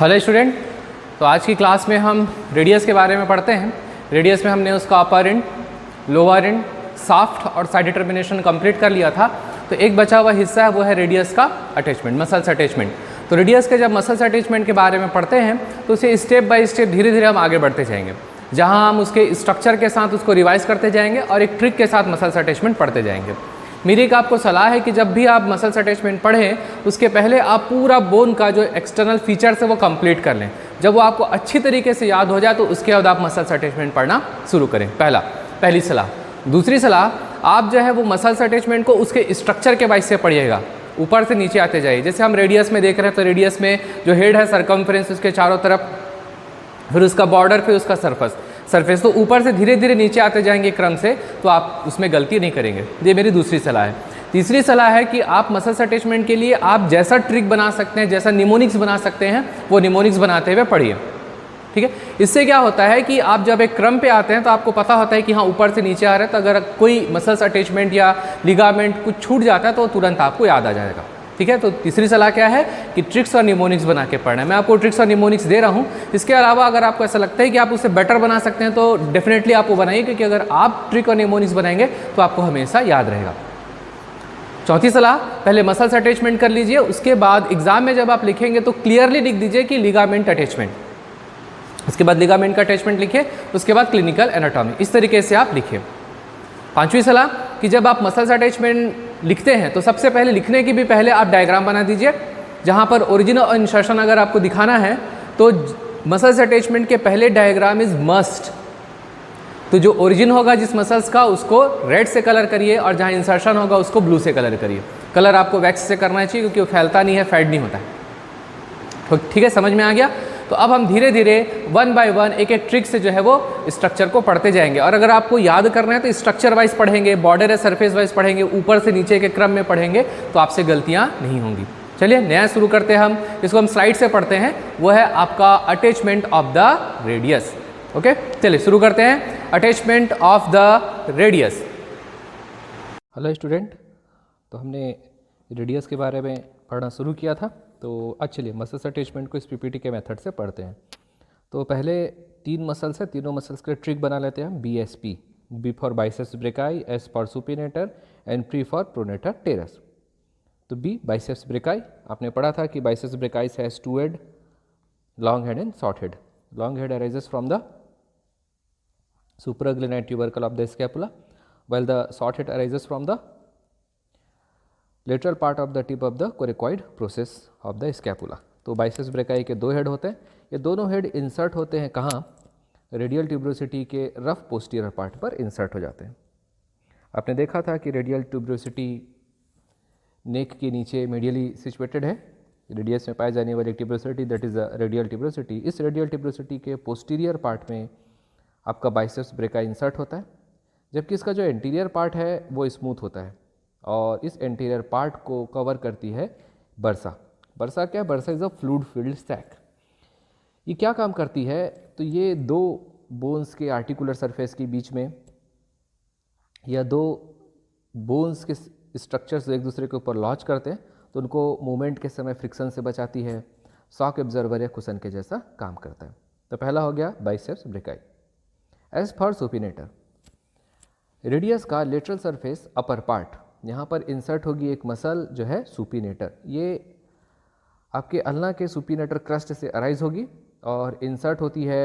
Hello student, तो आज की क्लास में हम रेडियस के बारे में पढ़ते हैं। रेडियस में हमने उसका अपर एंड, लोअर एंड, शाफ्ट और साइड डिटर्मिनेशन कंप्लीट कर लिया था। तो एक बचा हुआ हिस्सा है वो है रेडियस का अटैचमेंट, मसल्स अटैचमेंट। तो रेडियस के जब मसल्स अटैचमेंट के बारे में पढ़ते हैं तो उसे स्टेप बाय स्टेप धीरे धीरे हम आगे बढ़ते जाएंगे, जहाँ हम उसके स्ट्रक्चर के साथ उसको रिवाइज करते जाएंगे और एक ट्रिक के साथ मसल्स अटैचमेंट पढ़ते जाएंगे। मेरी एक आपको सलाह है कि जब भी आप मसल्स अटैचमेंट पढ़ें उसके पहले आप पूरा बोन का जो एक्सटर्नल फीचर्स है वो कंप्लीट कर लें। जब वो आपको अच्छी तरीके से याद हो जाए तो उसके बाद आप मसल्स अटैचमेंट पढ़ना शुरू करें। पहली सलाह। दूसरी सलाह, आप जो है वो मसल्स अटैचमेंट को उसके स्ट्रक्चर के वाइज से पढ़िएगा, ऊपर से नीचे आते जाइए। जैसे हम रेडियस में देख रहे हैं तो रेडियस में जो हेड है, सर्कमफ्रेंस उसके चारों तरफ, फिर उसका बॉर्डर, फिर उसका सरफेस, तो ऊपर से धीरे धीरे नीचे आते जाएंगे क्रम से, तो आप उसमें गलती नहीं करेंगे। ये मेरी दूसरी सलाह है। तीसरी सलाह है कि आप मसल्स अटैचमेंट के लिए आप जैसा ट्रिक बना सकते हैं, जैसा निमोनिक्स बना सकते हैं, वो निमोनिक्स बनाते हुए पढ़िए। ठीक है। इससे क्या होता है कि आप जब एक क्रम पे आते हैं तो आपको पता होता है कि हाँ ऊपर से नीचे आ रहा है, तो अगर कोई मसल्स अटैचमेंट या लिगामेंट कुछ छूट जाता है तो तुरंत आपको याद आ जाएगा। ठीक है। तो तीसरी सलाह क्या है कि ट्रिक्स और निमोनिक्स बना के पढ़ना है। मैं आपको ट्रिक्स और निमोनिक्स दे रहा हूँ। इसके अलावा अगर आपको ऐसा लगता है कि आप उसे बेटर बना सकते हैं तो डेफिनेटली आप वो बनाइए, क्योंकि अगर आप ट्रिक और निमोनिक्स बनाएंगे तो आपको हमेशा याद रहेगा। चौथी सलाह, पहले मसल्स अटैचमेंट कर लीजिए, उसके बाद एग्जाम में जब आप लिखेंगे तो क्लियरली लिख दीजिए कि लिगामेंट अटैचमेंट, उसके बाद लिगामेंट का अटैचमेंट लिखिए, उसके बाद क्लिनिकल एनाटॉमी, इस तरीके से आप लिखिए। पांचवी सलाह कि जब आप मसल्स अटैचमेंट लिखते हैं तो सबसे पहले लिखने की भी पहले आप डायग्राम बना दीजिए, जहां पर ओरिजिन और इंसर्शन अगर आपको दिखाना है तो मसल्स अटैचमेंट के पहले डायग्राम इज मस्ट। तो जो ओरिजिन होगा जिस मसल्स का उसको रेड से कलर करिए और जहां इंसर्शन होगा उसको ब्लू से कलर करिए। कलर आपको वैक्स से करना चाहिए क्योंकि वो फैलता नहीं है, फेड नहीं होता है। तो ठीक है, समझ में आ गया। तो अब हम धीरे धीरे वन बाय वन एक एक ट्रिक से जो है वो स्ट्रक्चर को पढ़ते जाएंगे। और अगर आपको याद करना है तो स्ट्रक्चर वाइज पढ़ेंगे, बॉर्डर या सरफेस वाइज पढ़ेंगे, ऊपर से नीचे के क्रम में पढ़ेंगे, तो आपसे गलतियां नहीं होंगी। चलिए नया शुरू करते हैं हम, इसको हम स्लाइड से पढ़ते हैं। वो है आपका attachment of the radius. Okay, चलिए शुरू करते हैं। Attachment of the radius. Hello student, तो हमने रेडियस के बारे में पढ़ना शुरू किया था। तो चलिए मसल्स अटैचमेंट को इस पीपीटी के मेथड से पढ़ते हैं। तो पहले 3 मसल्स है, तीनों मसल्स के ट्रिक बना लेते हैं हम। BSP, B for biceps brachii, S for supinator and P for pronator teres. तो B बाइसेप्स ब्रेकाई, आपने पढ़ा था कि biceps brachii has 2 head, long head and short head. Long head arises from the supraglenoid tubercle of the scapula, while the short head arises from the lateral part of the tip of the coracoid process of the scapula। तो biceps brachii के 2 head होते हैं। ये दोनों head insert होते हैं कहाँ? Radial tuberosity के रफ पोस्टीरियर पार्ट पर इंसर्ट हो जाते हैं। आपने देखा था कि रेडियल ट्यूब्रोसिटी नेक के नीचे मीडियली सिचुएटेड है। रेडियस में पाई जाने वाली tuberosity that is the radial tuberosity. इस रेडियल ट्यूब्रोसिटी के पोस्टीरियर पार्ट में आपका बाइसेप्स ब्रेकाई इंसर्ट होता है, जबकि इसका जो एंटीरियर पार्ट है वो स्मूथ होता है और इस एंटीरियर पार्ट को कवर करती है बर्सा। बर्सा क्या है? Bursa is a fluid filled sac. ये क्या काम करती है? तो ये 2 बोन्स के आर्टिकुलर सरफेस के बीच में या 2 बोन्स के स्ट्रक्चर्स एक दूसरे के ऊपर लॉन्च करते हैं, तो उनको मूवमेंट के समय फ्रिक्शन से बचाती है। शॉक एब्जर्वर या कुशन के जैसा काम करता है। तो पहला हो गया biceps brachii. As for supinator, radius का लेटरल सरफेस अपर पार्ट, यहाँ पर इंसर्ट होगी एक मसल जो है सुपिनेटर। ये आपके अल्ना के सुपिनेटर क्रस्ट से अराइज होगी और इंसर्ट होती है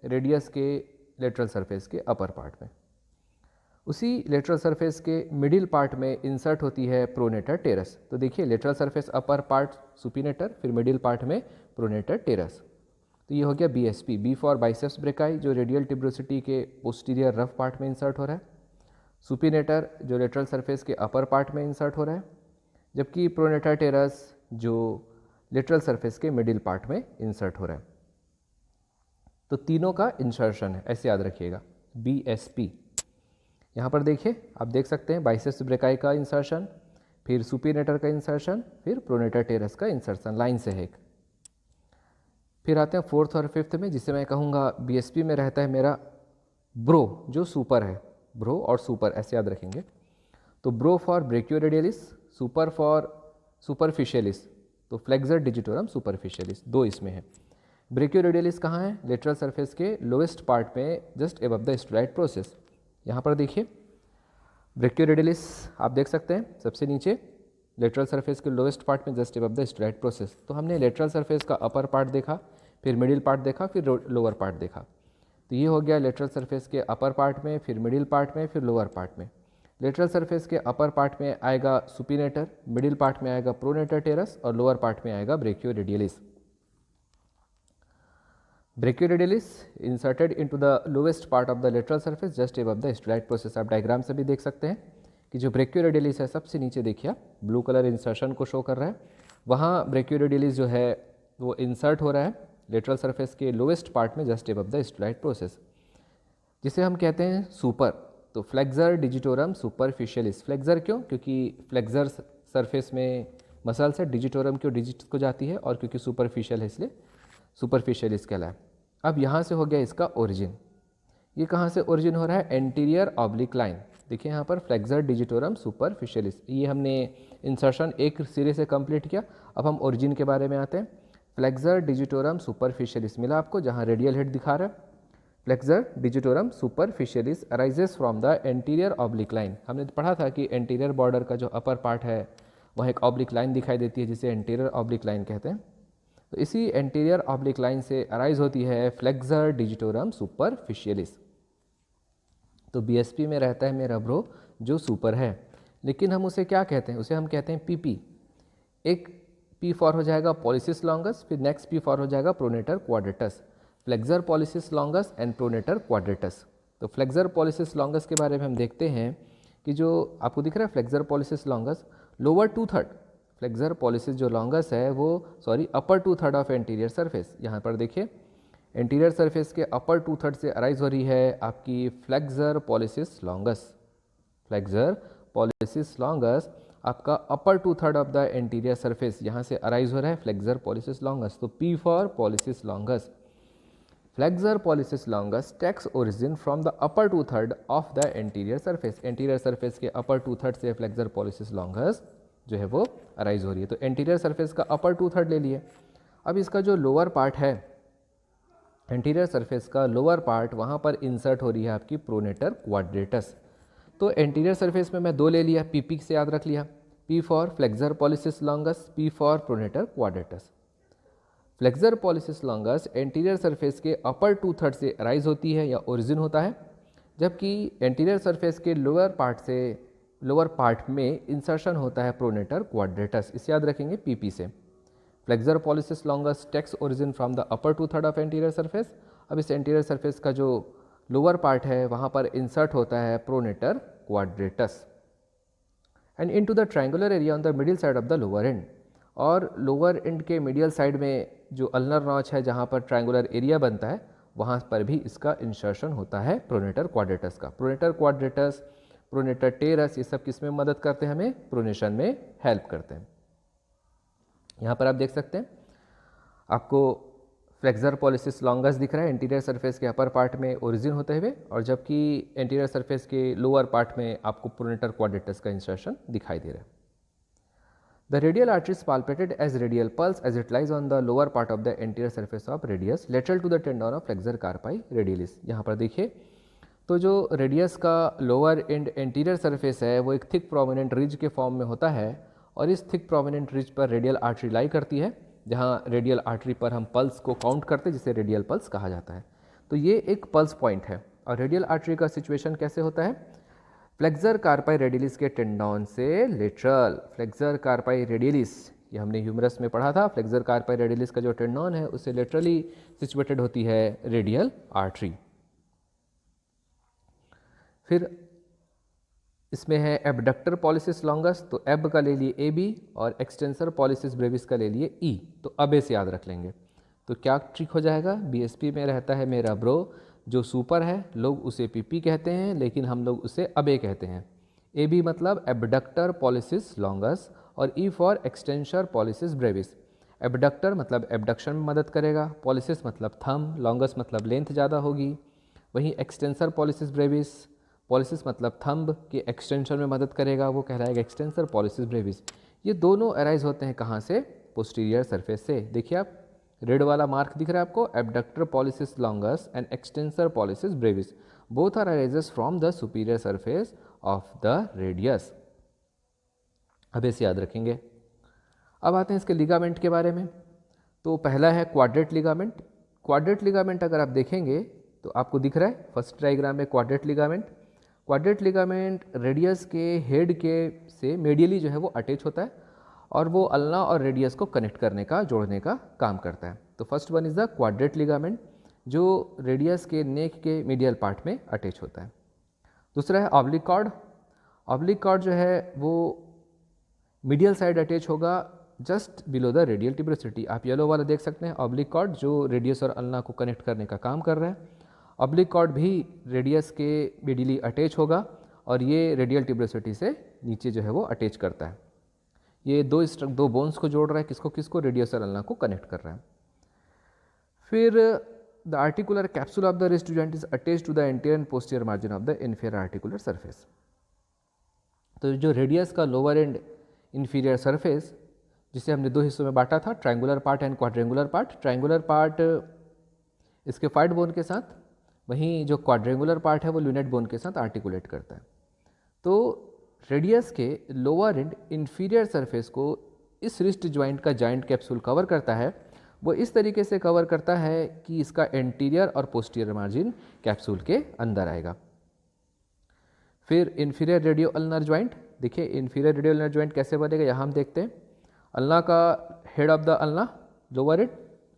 रेडियस के लेटरल सरफेस के अपर पार्ट में। उसी लेटरल सरफेस के मिडिल पार्ट में इंसर्ट होती है प्रोनेटर टेरस। तो देखिए lateral surface upper part supinator, फिर मिडिल पार्ट में प्रोनेटर टेरस। तो ये हो गया BSP, B for biceps brachii, जो रेडियल ट्यूब्रोसिटी के पोस्टीरियर रफ पार्ट में इंसर्ट हो रहा है। सुपिनेटर जो लेटरल सरफेस के अपर पार्ट में इंसर्ट हो रहा है, जबकि प्रोनेटर टेरस जो लेटरल सरफेस के मिडिल पार्ट में इंसर्ट हो रहा है। तो तीनों का इंसर्शन है, ऐसे याद रखिएगा। BSP यहाँ पर देखिए, आप देख सकते हैं बाइसेप्स ब्रेकाई का इंसर्शन, फिर सुपिनेटर का इंसर्शन, फिर प्रोनेटर टेरस का इंसर्शन, लाइन से है एक। फिर आते हैं 4th और 5th में, जिसे मैं कहूँगा BSP में रहता है मेरा ब्रो, जो सुपर है। ब्रो और सुपर ऐसे याद रखेंगे। तो bro for ब्रेकियोरेडियलिस, super for superficialis, तो फ्लेक्सर डिजिटोरम सुपरफिशियलिस 2 इसमें है। ब्रेकियोरेडियलिस कहाँ है? लेटरल सरफेस के लोएस्ट पार्ट में just above the styloid process. यहाँ पर देखिए ब्रेकियोरेडियलिस आप देख सकते हैं सबसे नीचे लेटरल सरफेस के लोएस्ट पार्ट में just above the styloid process. तो हमने लेटरल सरफेस का अपर पार्ट देखा, फिर मिडिल पार्ट देखा, फिर लोअर पार्ट देखा। तो ये हो गया लेटरल सरफेस के अपर पार्ट में, फिर मिडिल पार्ट में, फिर लोअर पार्ट में। लेटरल सरफेस के अपर पार्ट में आएगा सुपिनेटर, मिडिल पार्ट में आएगा प्रोनेटर टेरस और लोअर पार्ट में आएगा brachioradialis. Brachioradialis inserted into the lowest part of the lateral surface just above the styloid process. आप डायग्राम से भी देख सकते हैं कि जो ब्रेकियोरेडियलिस है सबसे नीचे देखिए ब्लू कलर इंसर्शन को शो कर रहा है, वहाँ ब्रेकियोरेडियलिस जो है वो इंसर्ट हो रहा है लेटरल सरफेस के लोएस्ट पार्ट में just above the styloid process, जिसे हम कहते हैं सुपर। तो फ्लेक्सर डिजिटोरम सुपरफिशियलिस। फ्लेक्सर क्यों? क्योंकि फ्लेक्सर सरफेस में मसल्स है, डिजिटोरम क्यों डिजिट को जाती है, और क्योंकि सुपरफिशियल है इसलिए सुपरफिशियलिस कहलाए। अब यहाँ से हो गया इसका ओरिजिन। ये कहाँ से ओरिजिन हो रहा है? Anterior oblique line. देखिए यहाँ पर फ्लेक्सर डिजिटोरम सुपरफिशियलिस, ये हमने इंसर्शन एक सिरे से कंप्लीट किया। अब हम ओरिजिन के बारे में आते हैं। फ्लेक्सर डिजिटोरम सुपरफिशियलिस मिला आपको, जहाँ रेडियल हेड दिखा रहा है। Flexor digitorum superficialis arises from the anterior oblique line. हमने पढ़ा था कि एंटीरियर बॉर्डर का जो अपर पार्ट है वहाँ एक ऑब्लिक लाइन दिखाई देती है जिसे एंटीरियर ऑब्लिक लाइन कहते हैं। तो इसी एंटीरियर ऑब्लिक लाइन से अराइज होती है फ्लेक्सर डिजिटोरम सुपरफिशियलिस। तो बीएसपी में रहता है मेरा ब्रो जो सुपर है, लेकिन हम उसे क्या कहते हैं? उसे हम कहते हैं पीपी। एक पी फॉर हो जाएगा पॉलिसिस लॉन्गस, फिर नेक्स्ट पी फॉर हो जाएगा pronator quadratus. Flexor pollicis longus and pronator quadratus. तो फ्लेक्सर पॉलिसिस लॉन्गस के बारे में हम देखते हैं कि जो आपको दिख रहा है flexor pollicis longus lower 2/3 flexor pollicis जो लॉन्गस है वो अपर 2/3 ऑफ एंटीरियर सरफेस। यहाँ पर देखिए एंटीरियर सरफेस के अपर 2/3 से अराइज हो रही है आपकी flexor pollicis longus. Flexor pollicis longus आपका upper 2/3 of the anterior surface, यहाँ से अराइज हो रहा है फ्लेक्सर पॉलिसिस लॉन्गस। तो P for pollicis longus. Flexor pollicis longus takes origin from the upper 2/3 of the anterior surface. Anterior surface के upper 2/3 से flexor pollicis longus जो है वो अराइज हो रही है। तो एंटीरियर सरफेस का अपर 2/3 ले लिए। अब इसका जो लोअर पार्ट है एंटीरियर सरफेस का लोअर पार्ट, वहाँ पर इंसर्ट हो रही है आपकी प्रोनेटर क्वाड्रेटस। तो एंटीरियर सरफेस में मैं 2 ले लिया, पीपी से याद रख लिया, P for flexor pollicis longus, P for pronator quadratus. Flexor pollicis longus anterior surface के अपर 2/3 से अराइज होती है या ओरिजिन होता है, जबकि एंटीरियर सरफेस के लोअर पार्ट में इंसर्शन होता है प्रोनेटर क्वाड्रेटस। इसे याद रखेंगे पीपी से। Flexor pollicis longus takes origin from the upper 2/3 of anterior surface. अब इस एंटीरियर सरफेस का जो लोअर पार्ट है वहाँ पर इंसर्ट होता है pronator quadratus and into the triangular area on the middle side of the lower and. और लोअर एंड के मिडियल साइड में जो अल्नर नॉच है जहाँ पर ट्रायंगुलर एरिया बनता है वहाँ पर भी इसका इंसर्शन होता है प्रोनेटर क्वाड्रेटस का। प्रोनेटर क्वाड्रेटस, प्रोनेटर टेरस, ये सब किस में मदद करते हैं? हमें प्रोनेशन में हेल्प करते हैं। यहाँ पर आप देख सकते हैं आपको फ्लेक्सर पॉलिसिस लॉन्गस दिख रहा है एंटीरियर सरफेस के अपर पार्ट में ओरिजिन होते हुए, और जबकि एंटीरियर सरफेस के लोअर पार्ट में आपको प्रोनेटर क्वाड्रेटस का इंसर्शन दिखाई दे रहा है। The radial artery is palpated as radial pulse as it lies on the lower part of the anterior surface of radius lateral to the tendon of flexor carpi radialis. यहाँ पर देखिए तो जो रेडियस का लोअर एंड एंटीरियर सरफेस है वो एक thick prominent ridge के फॉर्म में होता है, और इस थिक प्रोमिनेंट रिज पर रेडियल आर्टरी लाई करती है, जहाँ रेडियल आर्टरी पर हम पल्स को काउंट करते हैं जिसे रेडियल पल्स कहा जाता है। तो ये एक पल्स पॉइंट है। और रेडियल आर्टरी का सिचुएशन कैसे होता है? फ्लेक्सर कार्पाई रेडियलिस के टेंडन से लेटरल। फ्लेक्सर कार्पाई रेडियलिस ये हमने ह्यूमरस में पढ़ा था। फ्लेक्सर कार्पाई रेडियलिस का जो टेंडन है उससे लेटरली सिचुएटेड होती है रेडियल आर्टरी। फिर इसमें है एबडक्टर पॉलिसिस लॉन्गस, तो एब का ले लिए ए बी, और एक्सटेंसर पॉलिसिस ब्रेविस का ले लिए ई। तो अबे से याद रख लेंगे। तो क्या ट्रिक हो जाएगा? बीएसपी में रहता है मेरा ब्रो जो सुपर है, लोग उसे पीपी कहते हैं लेकिन हम लोग उसे अबे कहते हैं। ए बी मतलब एबडक्टर पॉलिसिस लॉन्गस, और E for extensor pollicis Brevis. Abductor मतलब एबडक्शन में मदद करेगा, पॉलिसिस मतलब थंब, लॉन्गस मतलब लेंथ ज़्यादा होगी। वहीं एक्सटेंसर पॉलिसिस ब्रेविस, पॉलिसिस मतलब थंब के एक्सटेंशन में मदद करेगा, वो कहलाएगा एक्सटेंसर पॉलिसिस ब्रेविस। ये दोनों अराइज होते हैं कहाँ से? पोस्टीरियर सरफेस से। देखिए आप रेड वाला मार्क दिख रहा है आपको, abductor pollicis longus and extensor pollicis brevis, both are arises from the superior surface of the radius. अब इसे याद रखेंगे। अब आते हैं इसके लिगामेंट के बारे में। तो पहला है क्वाड्रेट लिगामेंट। क्वाड्रेट लिगामेंट अगर आप देखेंगे तो आपको दिख रहा है फर्स्ट डायग्राम में quadrate ligament. Quadrate ligament radius के हेड के से मेडियली जो है वो अटैच होता है और वो अल्ना और रेडियस को कनेक्ट करने का, जोड़ने का काम करता है। तो first one is the quadrate ligament जो रेडियस के नेक के मीडियल पार्ट में अटैच होता है। दूसरा है ऑब्लिक कॉर्ड। ऑब्लिक कॉर्ड जो है वो मीडियल साइड अटैच होगा just below the radial tuberosity. आप येलो वाला देख सकते हैं ऑब्लिक कॉर्ड जो रेडियस और अल्ना को कनेक्ट करने का काम कर रहा है। ऑब्लिक कॉर्ड भी रेडियस के मिडिली अटैच होगा और ये रेडियल ट्यूबरोसिटी से नीचे जो है वो अटैच करता है। ये दो बोन्स को जोड़ रहा है, किसको किसको, रेडियस और अल्ना को कनेक्ट कर रहा है। फिर the articular capsule of the wrist joint is attach to the anterior and posterior margin of the inferior articular surface. तो जो रेडियस का लोअर एंड इन्फीरियर सरफेस जिसे हमने दो हिस्सों में बांटा था, triangular part and quadrangular part. Triangular part इसके फाइड बोन के साथ, वहीं जो क्वाड्रेंगुलर पार्ट है वो ल्यूनेट बोन के साथ आर्टिकुलेट करता है। तो रेडियस के लोअर एंड इन्फीरियर सरफेस को इस रिस्ट जॉइंट का जॉइंट कैप्सूल कवर करता है। वो इस तरीके से कवर करता है कि इसका एंटीरियर और पोस्टीरियर मार्जिन कैप्सूल के अंदर आएगा। फिर इन्फीरियर रेडियो अल्नर जॉइंट। देखिए इन्फीरियर रेडियो अल्नर जॉइंट कैसे बनेगा, यहाँ हम देखते हैं। अल्ना का head of the ulna lower and,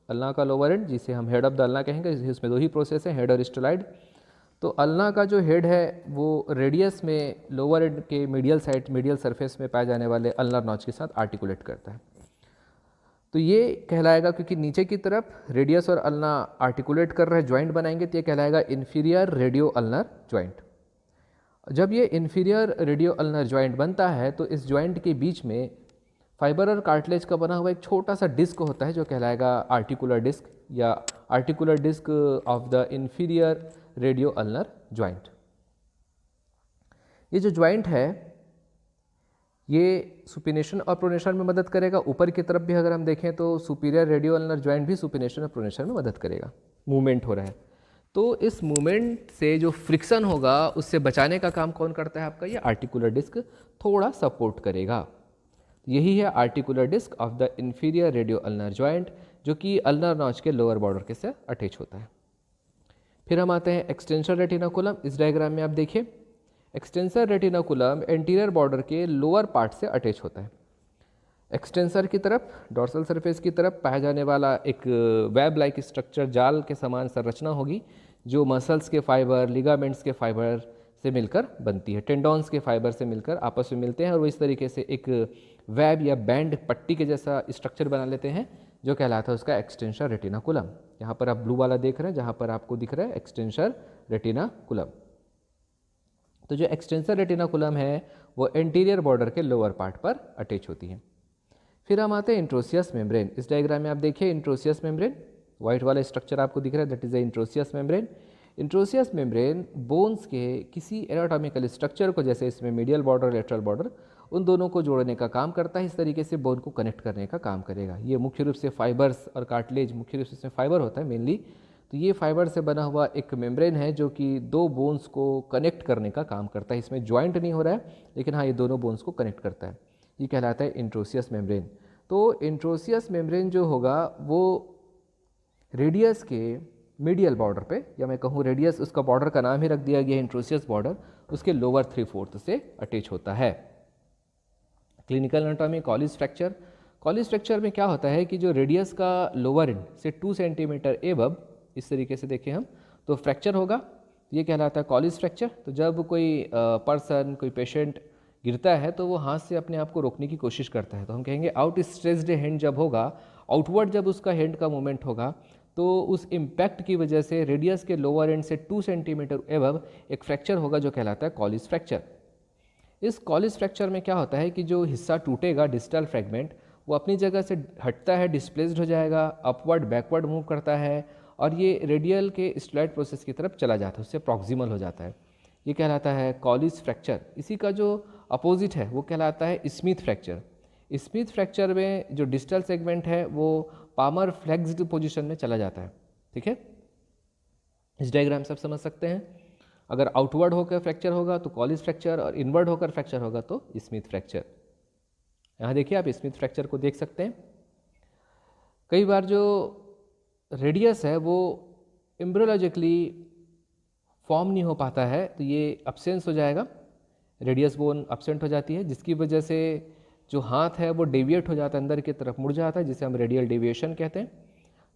ulna का लोअर एंड जिसे हम हेड ऑफ द अल्ना कहेंगे, इसमें दो ही प्रोसेस हैं, हेड और स्टेलॉइड। तो अल्ना का जो हेड है वो रेडियस में लोअर एंड के मीडियल साइड, मीडियल सरफेस में पाए जाने वाले अल्नर नॉच के साथ आर्टिकुलेट करता है। तो ये कहलाएगा, क्योंकि नीचे की तरफ रेडियस और अल्ना आर्टिकुलेट कर रहे जॉइंट बनाएंगे, तो ये कहलाएगा इन्फीरियर रेडियो अल्नर जॉइंट। जब ये इन्फीरियर रेडियो अल्नर जॉइंट बनता है तो इस जॉइंट के बीच में फाइबर और कार्टिलेज का बना हुआ एक छोटा सा डिस्क होता है जो कहलाएगा आर्टिकुलर डिस्क या articular disc of the inferior radio ulnar joint. ये जो जॉइंट है ये सुपिनेशन और प्रोनेशन में मदद करेगा। ऊपर की तरफ भी अगर हम देखें तो सुपीरियर रेडियो अल्नर जॉइंट भी सुपिनेशन और प्रोनेशन में मदद करेगा। मूवमेंट हो रहा है तो इस मूवमेंट से जो फ्रिक्शन होगा उससे बचाने का काम कौन करता है आपका, ये आर्टिकुलर डिस्क थोड़ा सपोर्ट करेगा। यही है articular disc of the inferior radio ulnar joint जो कि अल्नर नॉच के लोअर बॉर्डर के से अटैच होता है। फिर हम आते हैं एक्सटेंसर रेटिनाकुलम। इस डायग्राम में आप देखिए एक्सटेंसर रेटिनाकुलम एंटीरियर बॉर्डर के लोअर पार्ट से अटैच होता है। एक्सटेंसर की तरफ, डॉर्सल सरफेस की तरफ पाया जाने वाला एक वेब लाइक स्ट्रक्चर, जाल के समान संरचना होगी जो मसल्स के फाइबर, लिगामेंट्स के फाइबर से मिलकर बनती है, टेंडॉन्स के फाइबर से मिलकर आपस में मिलते हैं और वो इस तरीके से एक वेब या बैंड पट्टी के जैसा स्ट्रक्चर बना लेते हैं जो कहलाता है उसका एक्सटेंसर रेटिनाकुलम। यहाँ पर आप ब्लू वाला देख रहे हैं जहाँ पर आपको दिख रहा है एक्सटेंसर रेटिनाकुलम। तो जो एक्सटेंसर रेटिनाकुलम है वो एंटीरियर बॉर्डर के लोअर पार्ट पर अटैच होती है। फिर हम आते हैं इंट्रोसियस मेम्ब्रेन। इस डायग्राम में आप देखिए इंट्रोसियस मेम्ब्रेन, व्हाइट वाला स्ट्रक्चर आपको दिख रहा है, that is the interosseous membrane. Interosseous membrane bones के किसी एनाटॉमिकल स्ट्रक्चर को, जैसे इसमें मीडियल बॉर्डर, लेटरल बॉर्डर, उन दोनों को जोड़ने का काम करता है। इस तरीके से बोन को कनेक्ट करने का काम करेगा। ये मुख्य रूप से फाइबर्स और कार्टिलेज, मुख्य रूप से इसमें फाइबर होता है मेनली, तो ये फाइबर से बना हुआ एक मेम्ब्रेन है जो कि दो बोन्स को कनेक्ट करने का काम करता है। इसमें जॉइंट नहीं हो रहा है लेकिन हाँ ये दोनों बोन्स को कनेक्ट करता है। ये कहलाता है इंट्रोसियस मेम्ब्रेन। तो इंट्रोसियस मेम्ब्रेन जो होगा वो रेडियस के मीडियल बॉर्डर पे, या मैं कहूँ रेडियस, उसका बॉर्डर का नाम ही रख दिया गया है इंट्रोसियस बॉर्डर, उसके लोअर 3/4 से अटैच होता है। Clinical anatomy Collins fracture. Collins fracture में क्या होता है कि जो रेडियस का लोअर एंड से 2 सेंटीमीटर एबव, इस तरीके से देखें हम, तो फ्रैक्चर होगा, ये कहलाता है कॉलिस फ्रैक्चर। तो जब कोई पर्सन, कोई पेशेंट गिरता है तो वो हाथ से अपने आप को रोकने की कोशिश करता है, तो हम कहेंगे आउट स्ट्रेस्ड हैंड जब होगा, आउटवर्ड जब उसका हैंड का मूवमेंट होगा, तो उस इम्पैक्ट की वजह से रेडियस के लोअर एंड से 2 सेंटीमीटर एबव एक फ्रैक्चर होगा जो कहलाता है कॉलिस फ्रैक्चर। इस कॉलिस फ्रैक्चर में क्या होता है कि जो हिस्सा टूटेगा, डिस्टल फ्रैगमेंट, वो अपनी जगह से हटता है, डिस्प्लेस्ड हो जाएगा, अपवर्ड बैकवर्ड मूव करता है और ये रेडियल के स्टेलॉइड प्रोसेस की तरफ चला जाता है, उससे प्रॉक्सिमल हो जाता है। ये कहलाता है कॉलिस फ्रैक्चर। इसी का जो अपोजिट है वो कहलाता है स्मिथ फ्रैक्चर। स्मिथ फ्रैक्चर में जो डिस्टल सेगमेंट है वो पामर फ्लेक्स्ड पोजीशन में चला जाता है। ठीक है, इस डायग्राम से आप समझ सकते हैं। अगर आउटवर्ड होकर फ्रैक्चर होगा तो कॉलिस फ्रैक्चर, और इनवर्ड होकर फ्रैक्चर होगा तो स्मिथ फ्रैक्चर। यहाँ देखिए आप स्मिथ फ्रैक्चर को देख सकते हैं। कई बार जो रेडियस है वो एम्ब्रियोलॉजिकली फॉर्म नहीं हो पाता है, तो ये अब्सेंस हो जाएगा, रेडियस बोन अब्सेंट हो जाती है, जिसकी वजह से जो हाथ है वो डेविएट हो जाता है, अंदर की तरफ मुड़ जाता है, जिसे हम रेडियल डेविएशन कहते हैं।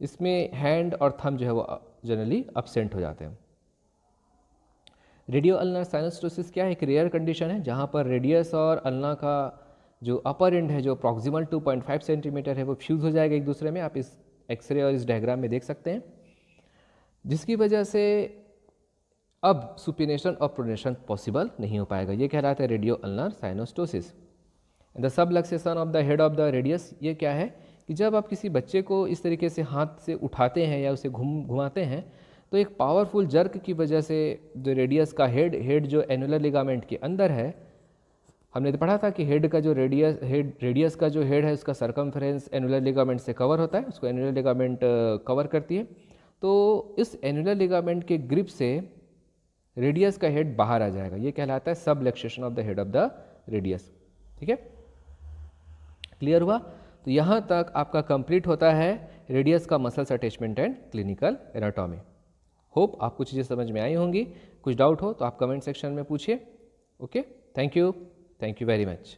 इसमें हैंड और थंब जो है वो जनरली अब्सेंट हो जाते हैं। रेडियो अल्नार साइनोस्टोसिस क्या है? एक रेयर कंडीशन है जहाँ पर रेडियस और अल्ना का जो अपर एंड है, जो प्रॉक्सिमल 2.5 सेंटीमीटर है, वो फ्यूज़ हो जाएगा एक दूसरे में। आप इस एक्सरे और इस डायग्राम में देख सकते हैं, जिसकी वजह से अब सुपिनेशन और प्रोनेशन पॉसिबल नहीं हो पाएगा। ये कहलाता है radio ulnar synostosis. The subluxation of the head of the radius, ये क्या है कि जब आप किसी बच्चे को इस तरीके से हाथ से उठाते हैं या उसे घुमाते हैं, तो एक पावरफुल जर्क की वजह से जो रेडियस का हेड जो एनुलर लिगामेंट के अंदर है, हमने तो पढ़ा था कि हेड का जो रेडियस का जो हेड है उसका सरकमफ्रेंस एनुलर लिगामेंट से कवर होता है, उसको एनुलर लिगामेंट कवर करती है। तो इस एनुलर लिगामेंट के ग्रिप से रेडियस का हेड बाहर आ जाएगा, ये कहलाता है subluxation of the head of the radius. ठीक है, क्लियर हुआ? तो यहाँ तक आपका कंप्लीट होता है रेडियस का muscles attachment and clinical anatomy. Hope आपको चीज़ें समझ में आई होंगी। कुछ डाउट हो तो आप कमेंट सेक्शन में पूछिए। Okay, thank you very much.